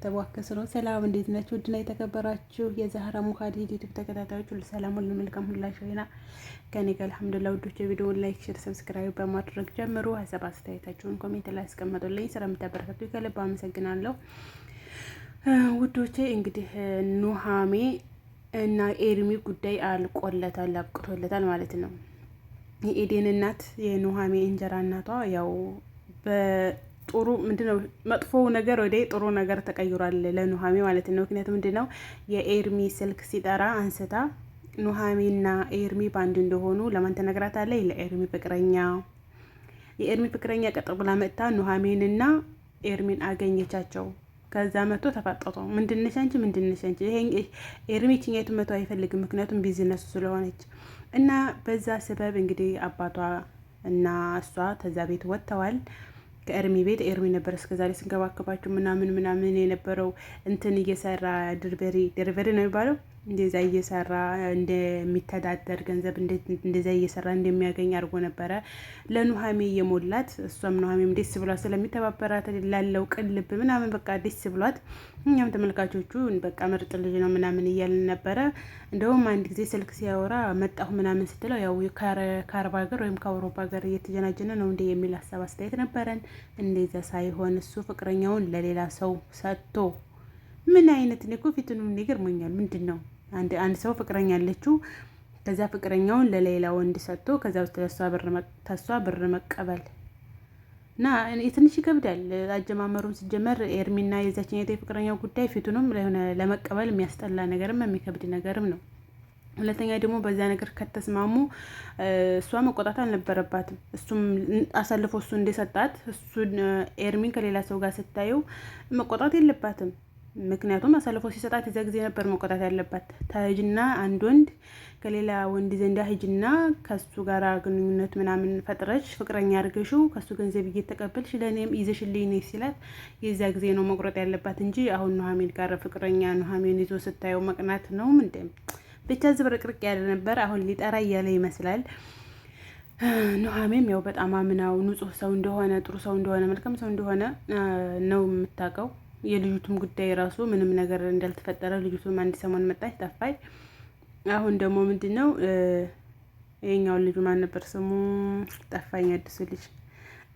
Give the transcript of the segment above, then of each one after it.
ተዋከስ ነው። ሰላም እንዴት ናችሁ? ውድና የተከበራችሁ የዛህራ ሙካዲ ዩቲዩብ ተከታታዮች ሁሉ ሰላም ሁሉ መልካም ሁላችሁ ይና ከኔ ጋር አልሐምዱሊላህ። ውዶች ቪዲዮውን ላይክ፣ ሼር፣ ሰብስክራይብ በማድረግ ጀምሩ። ሀሳብ አስተያየታችሁን ኮሜንት ላይ አስቀምጡልኝ። ስለምታበረታቱ ከልብ አመሰግናለሁ። ውዶቼ እንግዲህ ኑሃሜ እና ኤርሚ ጉዳይ አልቆለታል፣ አብቅቶለታል ማለት ነው። የኤዴን እናት የኑሃሜ እንጀራ እናቷ ያው ጥሩ ምንድነው መጥፎ ነገር ወደ ጥሩ ነገር ተቀይሯል ለኑሃሜ ማለት ነው። ምክንያቱም ምንድነው የኤርሚ ስልክ ሲጠራ አንስታ ኑሃሜና ኤርሚ ባንድ እንደሆኑ ለማን ተነግራታለች? ለኤርሚ ፍቅረኛ። የኤርሚ ፍቅረኛ ቀጥ ብላ መጥታ ኑሃሜንና ኤርሚን አገኘቻቸው። ከዛ መጥቶ ተፋጠጡ። ምንድነሽ አንቺ ይሄ ኤርሚ ችኛይቱ መቶ አይፈልግም፣ ምክንያቱም ቢዝነሱ ስለሆነች እና በዛ ሰበብ እንግዲህ አባቷ እና እሷ ተዛ ቤት ወጥተዋል። ከኤርሚ ቤት ኤርሚ ነበር እስከዛሬ ስንከባከባቸው ምናምን የነበረው እንትን እየሰራ ድርበሪ ነው የሚባለው እንደዛ እየሰራ እንደሚተዳደር ገንዘብ እንደዛ እየሰራ እንደሚያገኝ አድርጎ ነበረ ለኑሃሜ የሞላት። እሷም ኑሃሜም ደስ ብሏት ስለሚተባበራት ላለው ቅልብ ምናምን በቃ ደስ ብሏት፣ እኛም ተመልካቾቹ በቃ ምርጥ ልጅ ነው ምናምን እያልን ነበረ። እንደውም አንድ ጊዜ ስልክ ሲያወራ መጣሁ ምናምን ስትለው ያው ከአረብ ሀገር ወይም ከአውሮፓ ሀገር እየተጀናጀነ ነው እንደ የሚል ሀሳብ አስተያየት ነበረን። እንደዛ ሳይሆን እሱ ፍቅረኛውን ለሌላ ሰው ሰጥቶ ምን አይነት እኔ እኮ ፊቱን ይገርመኛል። ምንድን ነው አንድ ሰው ፍቅረኛ አለችው፣ ከዛ ፍቅረኛውን ለሌላ ወንድ ሰጥቶ ከዛ ውስጥ ተሷ ብር መቀበል እና ትንሽ ይከብዳል። አጀማመሩም ሲጀመር ኤርሚና የዛችኛው የፍቅረኛው ጉዳይ ፊቱንም ለመቀበል የሚያስጠላ ነገርም የሚከብድ ነገርም ነው። ሁለተኛ ደግሞ በዛ ነገር ከተስማሙ እሷ መቆጣት አልነበረባትም። እሱም አሳልፎ እሱ እንደሰጣት እሱን ኤርሚን ከሌላ ሰው ጋር ስታየው መቆጣት የለባትም። ምክንያቱም አሳልፎ ሲሰጣት የዛ ጊዜ ነበር መቆጣት ያለባት። ታጅና አንድ ወንድ ከሌላ ወንድ ዘንዳ ሂጅና ከሱ ጋር ግንኙነት ምናምን ፈጥረሽ ፍቅረኛ አድርገሽው ከሱ ገንዘብ እየተቀበልሽ ለእኔም ይዘሽልኝ ነይ ሲላት የዛ ጊዜ ነው መቁረጥ ያለባት እንጂ አሁን ኑሃሜን ጋር ፍቅረኛ ኑሃሜን ይዞ ስታየው መቅናት ነው ምንድን ብቻ ዝብርቅርቅ ያለ ነበር። አሁን ሊጠራ እያለ ይመስላል። ኑሃሜም ያው በጣም አምናው ንጹህ ሰው እንደሆነ ጥሩ ሰው እንደሆነ መልካም ሰው እንደሆነ ነው የምታውቀው። የልጅቱም ጉዳይ ራሱ ምንም ነገር እንዳልተፈጠረ ልጅቱም አንድ ሰሞን መጣች ጠፋይ። አሁን ደግሞ ምንድነው የኛውን ልጁ ማን ነበር ስሙ ጠፋኝ፣ አዲሱ ልጅ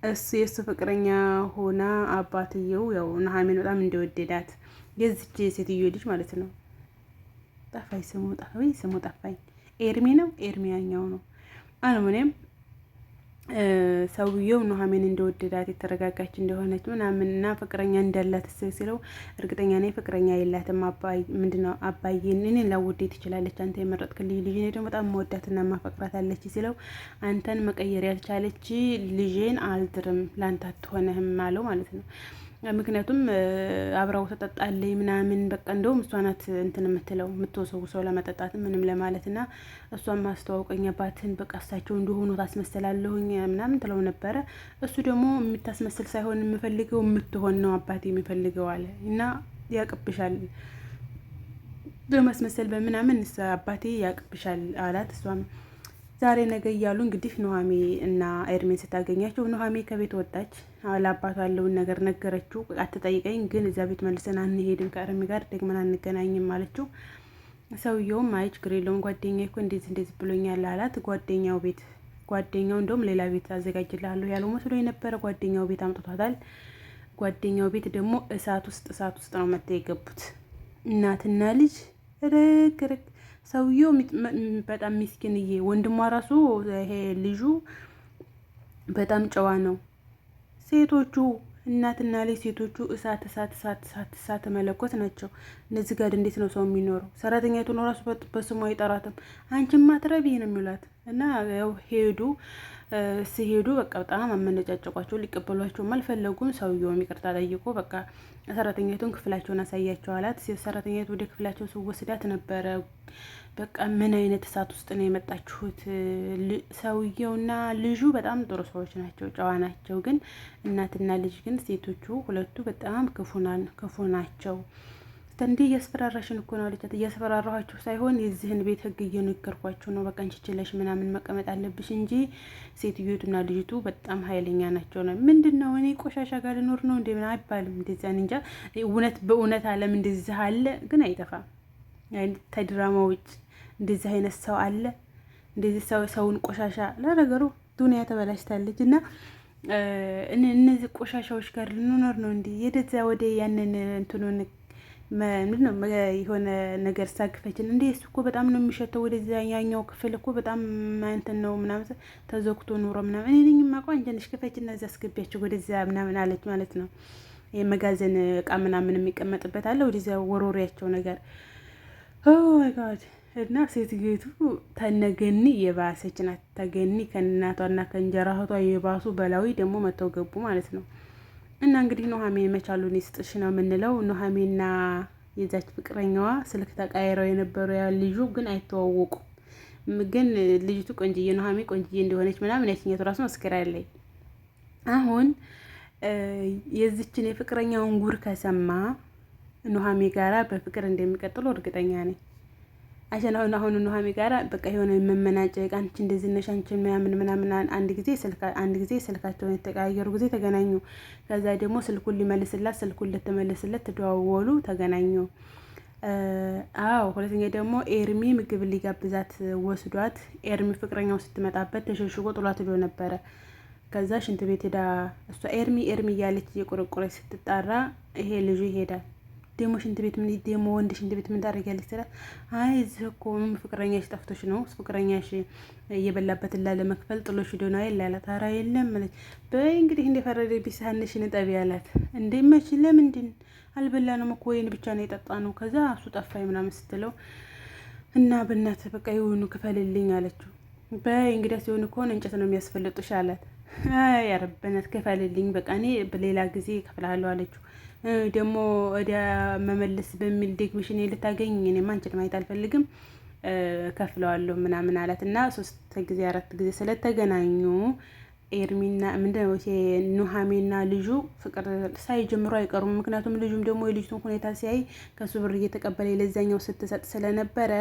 እሱ የእሱ ፍቅረኛ ሆና አባትየው ያው ኑሃሜን በጣም እንደወደዳት የዚች ሴትዮ ልጅ ማለት ነው ጠፋኝ፣ ስሙ ጠፋኝ። ኤርሚ ነው ኤርሚ ያኛው ነው አለሙኔም ሰውየው ኑሃሜን እንደወደዳት የተረጋጋች እንደሆነች ምናምን እና ፍቅረኛ እንዳላት ሲለው እርግጠኛ ነኝ ፍቅረኛ የላትም። ምንድነው አባዬን እኔን ላወደድ ትችላለች፣ አንተ የመረጥክልኝ ልጅ እኔ ደግሞ በጣም መወዳትና ማፈቅራት አለች ሲለው አንተን መቀየር ያልቻለች ልጄን አልድርም ላንተ አትሆነህም አለው ማለት ነው። ምክንያቱም አብራው ተጠጣለኝ ምናምን በቃ እንደውም እሷ ናት እንትን የምትለው የምትወሰው ለመጠጣት ምንም ለማለት እና እሷም ማስተዋወቀኝ አባትን በቃ እሳቸው እንደሆኑ ታስመስላለሁኝ ምናምን ትለው ነበረ። እሱ ደግሞ የምታስመስል ሳይሆን የምፈልገው የምትሆን ነው አባቴ የሚፈልገው አለ እና ያቅብሻል በማስመሰል በምናምን አባቴ ያቅብሻል አላት። እሷም ዛሬ ነገ እያሉ እንግዲህ ኑሃሜ እና ኤርሚን ስታገኛቸው ኑሃሜ ከቤት ወጣች። ለአባቷ ያለውን ነገር ነገረችው። አትጠይቀኝ ግን እዛ ቤት መልሰን አንሄድም ከኤርሚ ጋር ደግመን አንገናኝም አለችው። ሰውየውም አይ ችግር የለውም ጓደኛዬ እኮ እንደዚህ ብሎኛል አላት። ጓደኛው እንደውም ሌላ ቤት አዘጋጅልሃለሁ ያለው መስሎ የነበረ ጓደኛው ቤት አምጥቷታል። ጓደኛው ቤት ደግሞ እሳት ውስጥ ነው መጥተው የገቡት እናትና ልጅ ርክርክ። ሰውየው በጣም ሚስኪንዬ፣ ወንድሟ ራሱ ይሄ ልጁ በጣም ጨዋ ነው። ሴቶቹ እናትና ልጅ ሴቶቹ እሳት መለኮት ናቸው። እነዚህ ጋር እንዴት ነው ሰው የሚኖረው? ሰራተኛቱ ነው ራሱ በስሟ አይጠራትም። አንቺማ ትረቢ ነው የሚሏት እና ያው ሲሄዱ በቃ በጣም አመነጫጨቋቸው። ሊቀበሏቸውም አልፈለጉም። ሰውየውም ይቅርታ ጠይቆ በቃ ሰራተኛቱን ክፍላቸውን አሳያቸው አላት። ሰራተኛቱ ወደ ክፍላቸው ስወስዳት ነበረ በቃ ምን አይነት እሳት ውስጥ ነው የመጣችሁት? ሰውየውና ልጁ በጣም ጥሩ ሰዎች ናቸው፣ ጨዋ ናቸው። ግን እናትና ልጅ ግን ሴቶቹ ሁለቱ በጣም ክፉ ናቸው። እንዴ እያስፈራራሽን እኮ ነው አለቻት። እያስፈራራኋችሁ ሳይሆን የዚህን ቤት ህግ እየነገርኳችሁ ነው። በቃ አንቺ ችለሽ ምናምን መቀመጥ አለብሽ እንጂ ሴትዮቱና ልጅቱ በጣም ኃይለኛ ናቸው ነው። ምንድን ነው እኔ ቆሻሻ ጋር ልኖር ነው እንዴ? ምን አይባልም እንደዚያ። እንጃ እውነት በእውነት ዓለም እንደዚህ አለ፣ ግን አይጠፋም። ተድራማ ውጭ እንደዚህ አይነት ሰው አለ። እንደዚህ ሰውን ቆሻሻ ለነገሩ ዱንያ ተበላሽታለች እና እነዚህ ቆሻሻዎች ጋር ልንኖር ነው እንዴ? የደዛ ወደ ያንን እንትኑን ምንድነው የሆነ ነገር ሳግፈችን እንዴ እሱ እኮ በጣም ነው የሚሸተው። ወደዚያ ያኛው ክፍል እኮ በጣም እንትን ነው ምናምን ተዘግቶ ኑሮ ምናምን እኔ ነኝ የማውቀው። አንቺ ነሽ ክፈችና እዚያ አስገቢያቸው ወደዚያ ምናምን አለች ማለት ነው። የመጋዘን እቃ ምናምን የሚቀመጥበት አለ። ወደዚያ ወሮሪያቸው ነገር ኦ ማይ ጋድ። እና ሴትዮቱ ተነገኒ የባሰች ናት። ተገኒ ከእናቷና ከእንጀራ እህቷ የባሱ በላዊ ደግሞ መተው ገቡ ማለት ነው። እና እንግዲህ ኑሐሚን መቻሉን ይስጥሽ ነው የምንለው። ኑሐሚንና የዛች ፍቅረኛዋ ስልክ ተቃይረው የነበሩ ያ ልጁ ግን አይተዋወቁም። ግን ልጅቱ ቆንጅዬ ኑሐሚን ቆንጅዬ እንደሆነች ምናምን ያችኛቱ ራሱ መስከራለች። አሁን የዚችን የፍቅረኛውን ጉር ከሰማ ኑሐሚን ጋራ በፍቅር እንደሚቀጥሉ እርግጠኛ ነኝ። አሁን ኑሐሚን ጋራ በቃ የሆነ መመናጨቅ አንቺ እንደዚህ ነሽ አንቺ ምናምን አንድ ጊዜ ስልካቸውን የተቀያየሩ ጊዜ ተገናኙ። ከዛ ደግሞ ስልኩን ሊመልስላት ስልኩን ልትመልስለት ተደዋወሉ፣ ተገናኙ። አዎ ሁለተኛ ደግሞ ኤርሚ ምግብ ሊጋብዛት ወስዷት ኤርሚ ፍቅረኛው ስትመጣበት ተሸሽጎ ጥሏት ሄዶ ነበረ። ከዛ ሽንት ቤት ሄዳ እሷ ኤርሚ እያለች እየቆረቆረች ስትጣራ ይሄ ልጁ ይሄዳል። ደግሞ ሽንት ቤት ምን ደግሞ ወንድ ሽንት ቤት ምን ታደርጊያለሽ ስላት፣ አይ እዚህ እኮ ፍቅረኛሽ ጠፍቶሽ ነው ፍቅረኛሽ እየበላበት ለመክፈል ጥሎሽ ሄዶ ነው ያላት። ኧረ የለም ማለት በይ እንግዲህ እንደፈረደብሽ ሳህንሽን እጠቢ አላት። እንዴ መች ለምንድን አልበላንም እኮ ወይን ብቻ ነው የጠጣ ነው። ከዛ እሱ ጠፋኝ ምናምን ስትለው እና በእናትህ በቃ የሆኑ ክፈልልኝ አለችው። በይ እንግዲህ ሲሆን ከሆነ እንጨት ነው የሚያስፈልጡሽ አላት። አይ ያረበናት ክፈልልኝ በቃ እኔ በሌላ ጊዜ እከፍልሃለሁ አለችው። ደግሞ ወደ መመለስ በሚል ደግምሽ እኔ ልታገኝ እኔማ አንቺን ማየት አልፈልግም ከፍለዋለሁ ምናምን አላት። እና 3 ጊዜ 4 ጊዜ ስለተገናኙ ኤርሚና ምንድነው ኑሐሚንና ልጁ ፍቅር ሳይጀምሩ አይቀሩም። ምክንያቱም ልጁም ደግሞ የልጅቱን ሁኔታ ሲያይ ከሱ ብር እየተቀበለ ለዛኛው ስትሰጥ ስለነበረ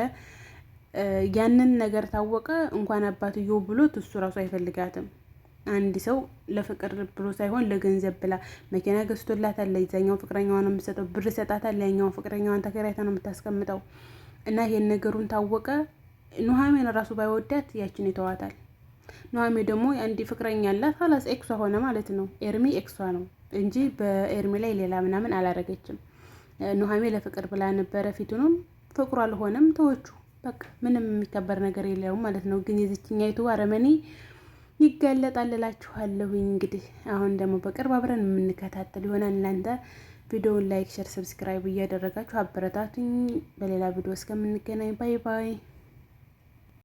ያንን ነገር ታወቀ። እንኳን አባትየው ብሎት እሱ ራሱ አይፈልጋትም። አንድ ሰው ለፍቅር ብሎ ሳይሆን ለገንዘብ ብላ መኪና ገዝቶላታል። ለዛኛው ፍቅረኛዋን ነው የምትሰጠው፣ ብር ሰጣታል። ያኛውን ፍቅረኛዋን ተከራይታ ነው የምታስቀምጠው። እና ይሄን ነገሩን ታወቀ። ኑሐሚን ራሱ ባይወዳት ያችን ይተዋታል። ኑሐሚን ደግሞ አንድ ፍቅረኛ አላት። ኋላስ ኤክሷ ሆነ ማለት ነው። ኤርሚ ኤክሷ ነው እንጂ በኤርሚ ላይ ሌላ ምናምን አላረገችም። ኑሐሚን ለፍቅር ብላ ነበረ። ፊቱንም ፍቅሩ አልሆነም። ተወቹ በቃ ምንም የሚከበር ነገር የለውም ማለት ነው። ግን የዚችኛይቱ አረመኔ ይጋለጣል እላችኋለሁኝ። እንግዲህ አሁን ደግሞ በቅርብ አብረን የምንከታተል ይሆናል። እናንተ ቪዲዮውን ላይክ፣ ሸር፣ ሰብስክራይብ እያደረጋችሁ አበረታቱኝ። በሌላ ቪዲዮ እስከምንገናኝ ባይ ባይ።